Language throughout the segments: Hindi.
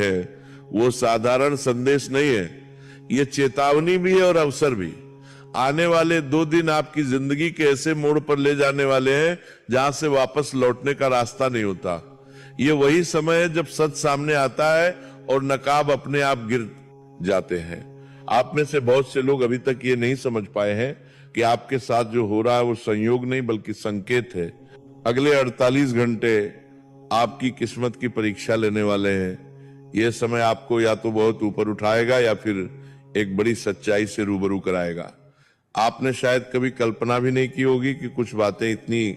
है वो साधारण संदेश नहीं है, ये चेतावनी भी है और अवसर भी। आने वाले 2 दिन आपकी जिंदगी के ऐसे मोड़ पर ले जाने वाले हैं जहां से वापस लौटने का रास्ता नहीं होता। ये वही समय है जब सच सामने आता है और नकाब अपने आप गिर जाते हैं। आप में से बहुत से लोग अभी तक ये नहीं समझ पाए हैं कि आपके साथ जो हो रहा है वो संयोग नहीं बल्कि संकेत है। अगले 48 घंटे आपकी किस्मत की परीक्षा लेने वाले हैं। यह समय आपको या तो बहुत ऊपर उठाएगा या फिर एक बड़ी सच्चाई से रूबरू कराएगा। आपने शायद कभी कल्पना भी नहीं की होगी कि कुछ बातें इतनी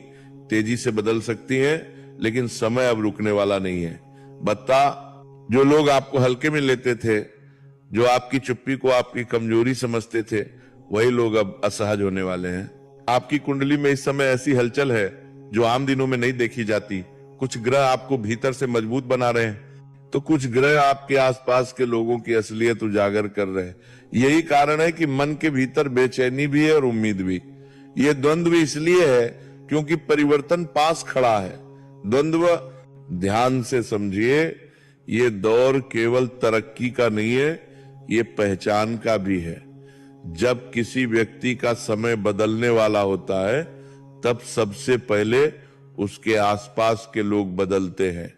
तेजी से बदल सकती हैं, लेकिन समय अब रुकने वाला नहीं है। बता, जो लोग आपको हल्के में लेते थे, जो आपकी चुप्पी को आपकी कमजोरी समझते थे, वही लोग अब असहज होने वाले हैं। आपकी कुंडली में इस समय ऐसी हलचल है जो आम दिनों में नहीं देखी जाती। कुछ ग्रह आपको भीतर से मजबूत बना रहे हैं, तो कुछ ग्रह आपके आसपास के लोगों की असलियत उजागर कर रहे हैं। यही कारण है कि मन के भीतर बेचैनी भी है और उम्मीद भी। ये द्वंद्व इसलिए है क्योंकि परिवर्तन पास खड़ा है। द्वंद्व ध्यान से समझिए, ये दौर केवल तरक्की का नहीं है, ये पहचान का भी है। जब किसी व्यक्ति का समय बदलने वाला होता है, तब सबसे पहले उसके आसपास के लोग बदलते हैं।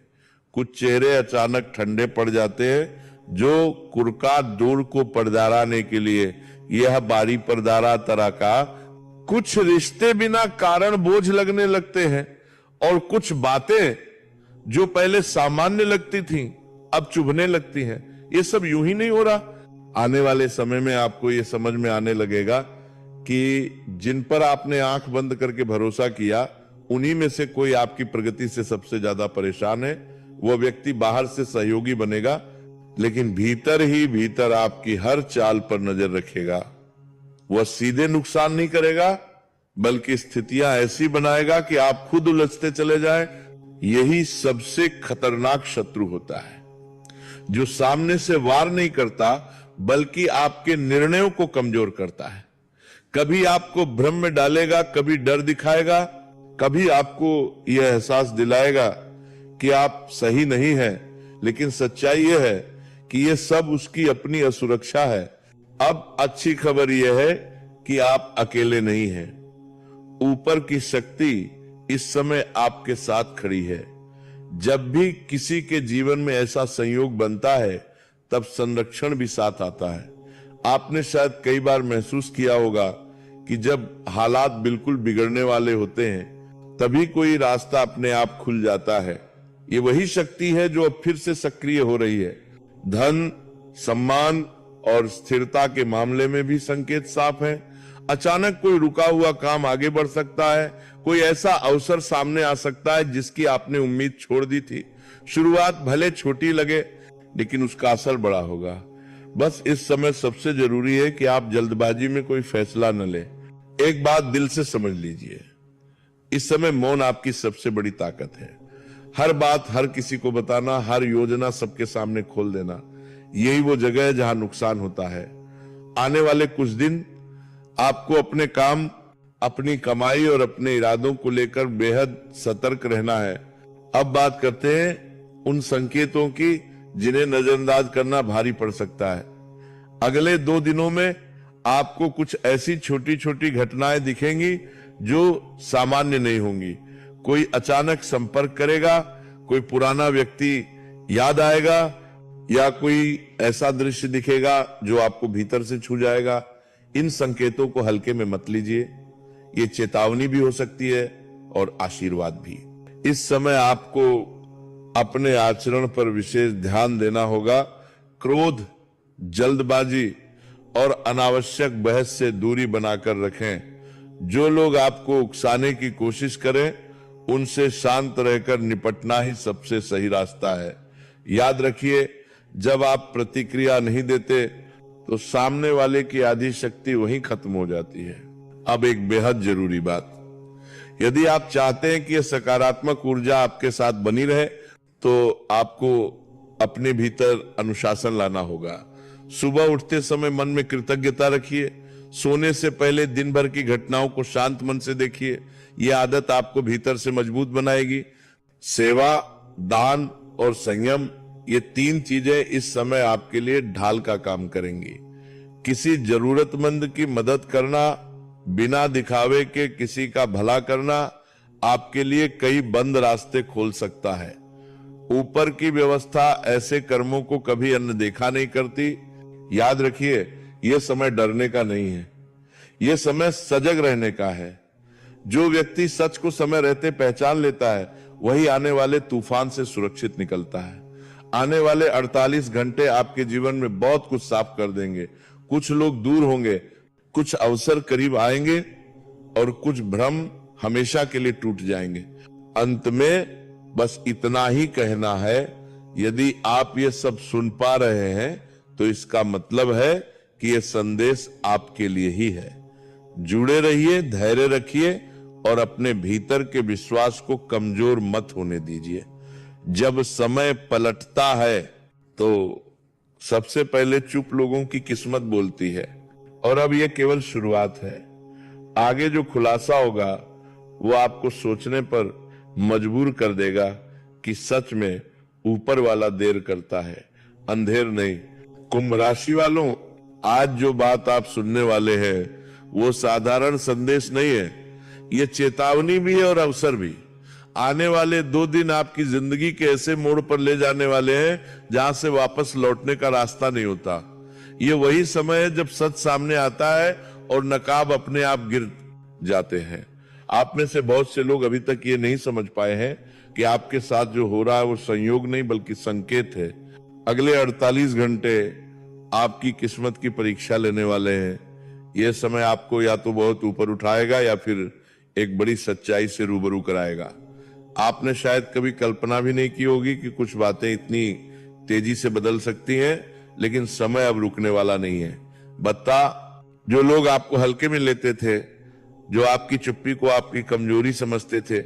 कुछ चेहरे अचानक ठंडे पड़ जाते हैं, जो कुरका दूर को पड़दाराने के लिए यह बारी परदारा तरह का। कुछ रिश्ते बिना कारण बोझ लगने लगते हैं और कुछ बातें जो पहले सामान्य लगती थीं, अब चुभने लगती हैं। ये सब यूं ही नहीं हो रहा। आने वाले समय में आपको ये समझ में आने लगेगा कि जिन पर आपने आंख बंद करके भरोसा किया, उन्हीं में से कोई आपकी प्रगति से सबसे ज्यादा परेशान है। वो व्यक्ति बाहर से सहयोगी बनेगा, लेकिन भीतर ही भीतर आपकी हर चाल पर नजर रखेगा। वह सीधे नुकसान नहीं करेगा, बल्कि स्थितियां ऐसी बनाएगा कि आप खुद उलझते चले जाएं। यही सबसे खतरनाक शत्रु होता है, जो सामने से वार नहीं करता बल्कि आपके निर्णयों को कमजोर करता है। कभी आपको भ्रम में डालेगा, कभी डर दिखाएगा, कभी आपको यह एहसास दिलाएगा कि आप सही नहीं हैं। लेकिन सच्चाई यह है कि यह सब उसकी अपनी असुरक्षा है। अब अच्छी खबर यह है कि आप अकेले नहीं हैं। ऊपर की शक्ति इस समय आपके साथ खड़ी है। जब भी किसी के जीवन में ऐसा संयोग बनता है, तब संरक्षण भी साथ आता है। आपने शायद कई बार महसूस किया होगा कि जब हालात बिल्कुल बिगड़ने वाले होते हैं, तभी कोई रास्ता अपने आप खुल जाता है। ये वही शक्ति है जो अब फिर से सक्रिय हो रही है। धन, सम्मान और स्थिरता के मामले में भी संकेत साफ है। अचानक कोई रुका हुआ काम आगे बढ़ सकता है। कोई ऐसा अवसर सामने आ सकता है जिसकी आपने उम्मीद छोड़ दी थी। शुरुआत भले छोटी लगे, लेकिन उसका असर बड़ा होगा। बस इस समय सबसे जरूरी है कि आप जल्दबाजी में कोई फैसला न लें। एक बात दिल से समझ लीजिए, इस समय मौन आपकी सबसे बड़ी ताकत है। हर बात हर किसी को बताना, हर योजना सबके सामने खोल देना, यही वो जगह है जहां नुकसान होता है। आने वाले कुछ दिन आपको अपने काम, अपनी कमाई और अपने इरादों को लेकर बेहद सतर्क रहना है। अब बात करते हैं उन संकेतों की जिन्हें नजरअंदाज करना भारी पड़ सकता है। अगले 2 दिनों में आपको कुछ ऐसी छोटी छोटी घटनाएं दिखेंगी जो सामान्य नहीं होंगी। कोई अचानक संपर्क करेगा, कोई पुराना व्यक्ति याद आएगा, या कोई ऐसा दृश्य दिखेगा जो आपको भीतर से छू जाएगा। इन संकेतों को हल्के में मत लीजिए। ये चेतावनी भी हो सकती है और आशीर्वाद भी। इस समय आपको अपने आचरण पर विशेष ध्यान देना होगा। क्रोध, जल्दबाजी और अनावश्यक बहस से दूरी बनाकर रखें। जो लोग आपको उकसाने की कोशिश करें, उनसे शांत रहकर निपटना ही सबसे सही रास्ता है। याद रखिए, जब आप प्रतिक्रिया नहीं देते तो सामने वाले की आधी शक्ति वहीं खत्म हो जाती है। अब एक बेहद जरूरी बात, यदि आप चाहते हैं कि यह सकारात्मक ऊर्जा आपके साथ बनी रहे, तो आपको अपने भीतर अनुशासन लाना होगा। सुबह उठते समय मन में कृतज्ञता रखिए। सोने से पहले दिन भर की घटनाओं को शांत मन से देखिए। यह आदत आपको भीतर से मजबूत बनाएगी। सेवा, दान और संयम, ये तीन चीजें इस समय आपके लिए ढाल का काम करेंगी। किसी जरूरतमंद की मदद करना, बिना दिखावे के किसी का भला करना आपके लिए कई बंद रास्ते खोल सकता है। ऊपर की व्यवस्था ऐसे कर्मों को कभी अनदेखा नहीं करती। याद रखिए, यह समय डरने का नहीं है, यह समय सजग रहने का है। जो व्यक्ति सच को समय रहते पहचान लेता है, वही आने वाले तूफान से सुरक्षित निकलता है। आने वाले 48 घंटे आपके जीवन में बहुत कुछ साफ कर देंगे। कुछ लोग दूर होंगे, कुछ अवसर करीब आएंगे और कुछ भ्रम हमेशा के लिए टूट जाएंगे। अंत में बस इतना ही कहना है, यदि आप ये सब सुन पा रहे हैं तो इसका मतलब है कि ये संदेश आपके लिए ही है। जुड़े रहिए, धैर्य रखिए और अपने भीतर के विश्वास को कमजोर मत होने दीजिए। जब समय पलटता है तो सबसे पहले चुप लोगों की किस्मत बोलती है, और अब यह केवल शुरुआत है। आगे जो खुलासा होगा वो आपको सोचने पर मजबूर कर देगा कि सच में ऊपर वाला देर करता है, अंधेर नहीं। कुंभ राशि वालों, आज जो बात आप सुनने वाले हैं वो साधारण संदेश नहीं है, ये चेतावनी भी है और अवसर भी। आने वाले 2 दिन आपकी जिंदगी के ऐसे मोड़ पर ले जाने वाले हैं जहां से वापस लौटने का रास्ता नहीं होता। ये वही समय है जब सच सामने आता है और नकाब अपने आप गिर जाते हैं। आप में से बहुत से लोग अभी तक ये नहीं समझ पाए हैं कि आपके साथ जो हो रहा है वो संयोग नहीं बल्कि संकेत है। अगले 48 घंटे आपकी किस्मत की परीक्षा लेने वाले हैं। यह समय आपको या तो बहुत ऊपर उठाएगा या फिर एक बड़ी सच्चाई से रूबरू कराएगा। आपने शायद कभी कल्पना भी नहीं की होगी कि कुछ बातें इतनी तेजी से बदल सकती हैं, लेकिन समय अब रुकने वाला नहीं है। बता, जो लोग आपको हल्के में लेते थे, जो आपकी चुप्पी को आपकी कमजोरी समझते थे,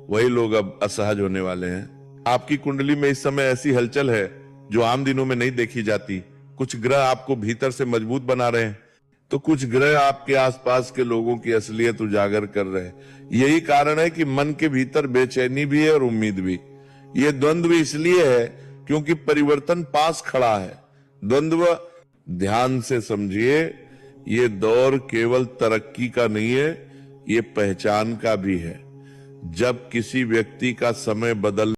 वही लोग अब असहज होने वाले हैं। आपकी कुंडली में इस समय ऐसी हलचल है जो आम दिनों में नहीं देखी जाती। कुछ ग्रह आपको भीतर से मजबूत बना रहे हैं, तो कुछ ग्रह आपके आसपास के लोगों की असलियत उजागर कर रहे हैं। यही कारण है कि मन के भीतर बेचैनी भी है और उम्मीद भी। ये द्वंद्व इसलिए है क्योंकि परिवर्तन पास खड़ा है। द्वंद्व ध्यान से समझिए, ये दौर केवल तरक्की का नहीं है, ये पहचान का भी है। जब किसी व्यक्ति का समय बदल